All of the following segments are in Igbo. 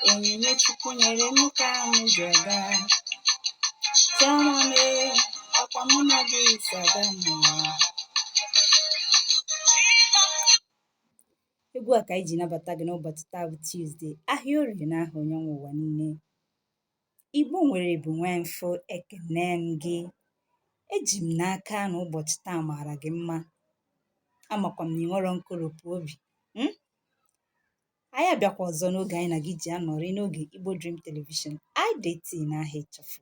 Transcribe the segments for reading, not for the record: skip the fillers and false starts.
Onyinye Chukwu nyere m ka m ji aga. Chioma mee, ọkwa mụ na gị si aga n'ụwa. Egwu a ka anyị ji nabata gị n'ụbọchị taa bụ Tuesday, ahịa orie n'aha onye nwe ụwa niile. Igbo nwere bụ nwemfo, ekene m gị. Eji m n'aka na ụbọchị taa maara gị mma. Amakwa m na ị nwere nkoropụ obi. Anyị abịakwa ọzọ n'oge anyị na gị ji anọrị n'oge Igbo Dream Television. Anyị deti n'aha ịchọfụ.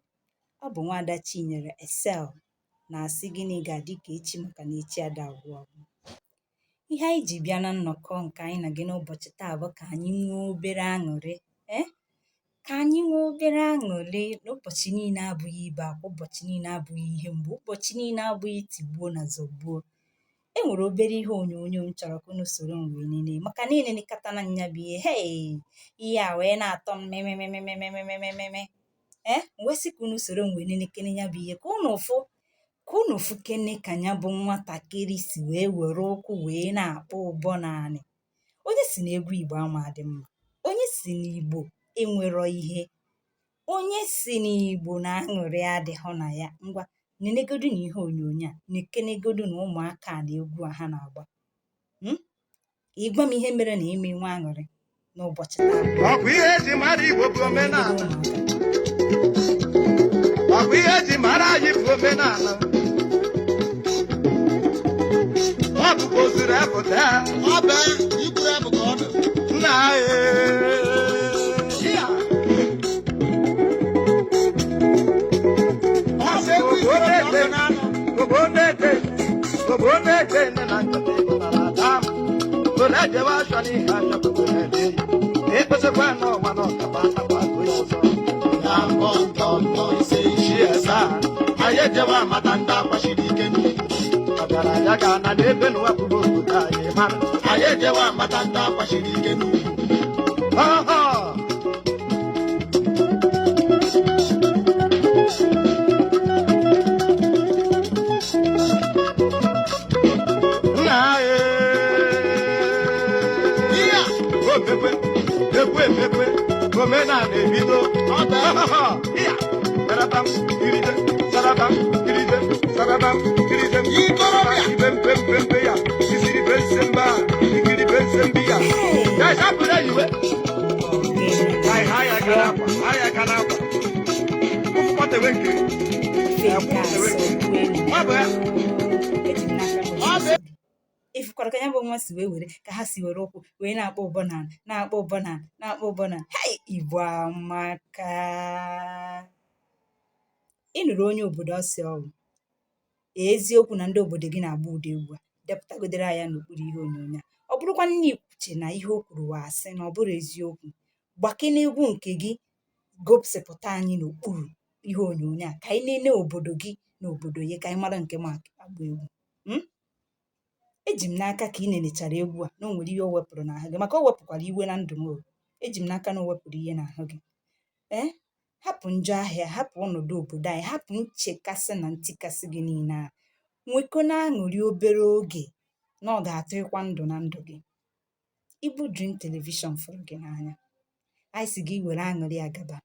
Ọ bụ Nwaada Chinyere Excel na-asị gịnị ga-adị ka echi maka na echi ada agwụ agwụ. Ihe anyị ji bịa na nnọkọ nke anyị na gị n'ụbọchị taa bụ ka anyị nwee obere aṅụrị. Ka anyị nwee obere aṅụrị n'ụbọchị niile abụghị ibe akwa, ụbọchị niile abụghị ihe mgbe, ụbọchị niile abụghị tigbuo na zọgbuo. E nwere obere ihe onyonyo m chọrọ ka unu soro m wee nene maka niile nikata na nya bụ ihe ihe a wee na-atọ m mememememememememe wee sị ka unu soro m wee nene kene ya bụ ihe ka unu fụ kene ka ya bụ nwatakịrị si wee were ụkwụ wee na-akpọ ụbọ naanị. Onye si na egwu Igbo ama adị mma, onye si na Igbo enwero ihe, onye si na Igbo na aṅụrị adịghị na ya. Ngwa nenegodu na ihe onyonyo a, na-ekenegodu na ụmụaka na egwu a ha na-agba. Ịgwa m ihe mere na ime nwa aṅụrị n'ụbọchị taa. Ọ bụ ihe eji mara Igbo bụ omenala. Ọ bụ ihe eji mara anyị bụ omenala. Ọ bụkwa ozuru epụta. Ọ bụ ikwuru epụta ọ bụ. Nna omenala ebido sarabam iride sarabam iride sarabam iride ibembembembe ya isiri bensemba ikiri bensembiya ya sapura iwe haya kanapa kupate wengi Ifukwara ka ya bụ nwa si wee were ka ha si were ụkwụ wee na-akpọ ụbọna. Igbo amaka. Ị nụrụ onye obodo ọsị ọwụ eziokwu na ndị obodo gị na-agba ụda egwu a, depụtagodere ya n'okpuru ihe onyonyo a. Ọ bụrụkwa nne ikwuche na ihe o kwuru wa asị na ọ bụrụ eziokwu, gbakene egwu nke gị gosipụta anyị n'okpuru ihe onyonyo a ka anyị nene obodo gị na obodo ya ka anyị mara nke ma agba egwu. Eji m n'aka ka ị nenechara egwu a na o nwere ihe o wepụrụ n'ahụ gị, maka o wepụkwara iwe na ndụ m. Eji m n'aka na o wepụrụ ihe n'ahụ gị. Hapụ njọ ahịa, hapụ ọnọdụ obodo anyị, hapụ nchekasị na ntikasị gị niile a. Nweko na aṅụrị obere oge na ọ ga-atọ ịkwa ndụ na ndụ gị. Igbo Dream Television fụrụ gị n'anya. Anyị si gị were aṅụrị a gaba,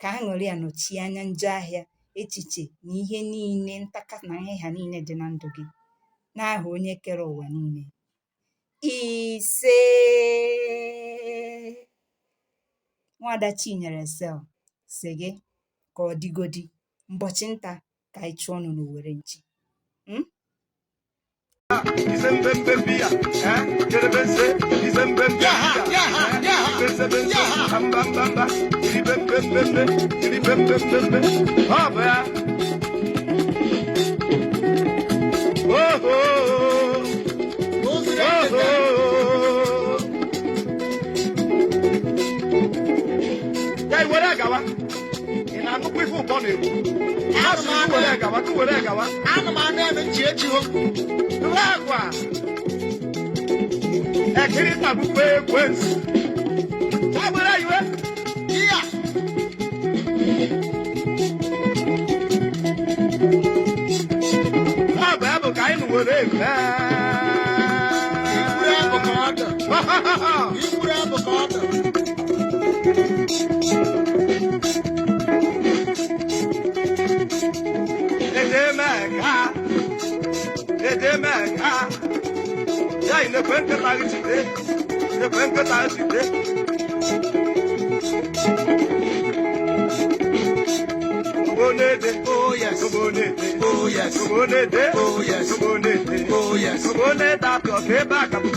ka aṅụrị a nọchie anya njọ ahịa, echiche na ihe niile ntaka na ahịhịa niile dị na ndụ gị, n'aha onye kere ụwa niile. Ise. Nwaada Chinyere Excel sị gị ka ọ dịgodi mbọchị nta ka anyị chụọ ọnụ n'Owere nchi. were eme. Ikwuru abụ ka ọ dị. Ikwuru abụ ka ọ dị. Edemeka. Ya inekwe nkịta gị jide. Inekwe nkịta gị jide. Ogbonede. Oh yes. Ogbonede. Oh yes. Ogbonede. Oh yes. Ogbonede. Oh yes. Ogbonede atọ ka ebe a ka bụ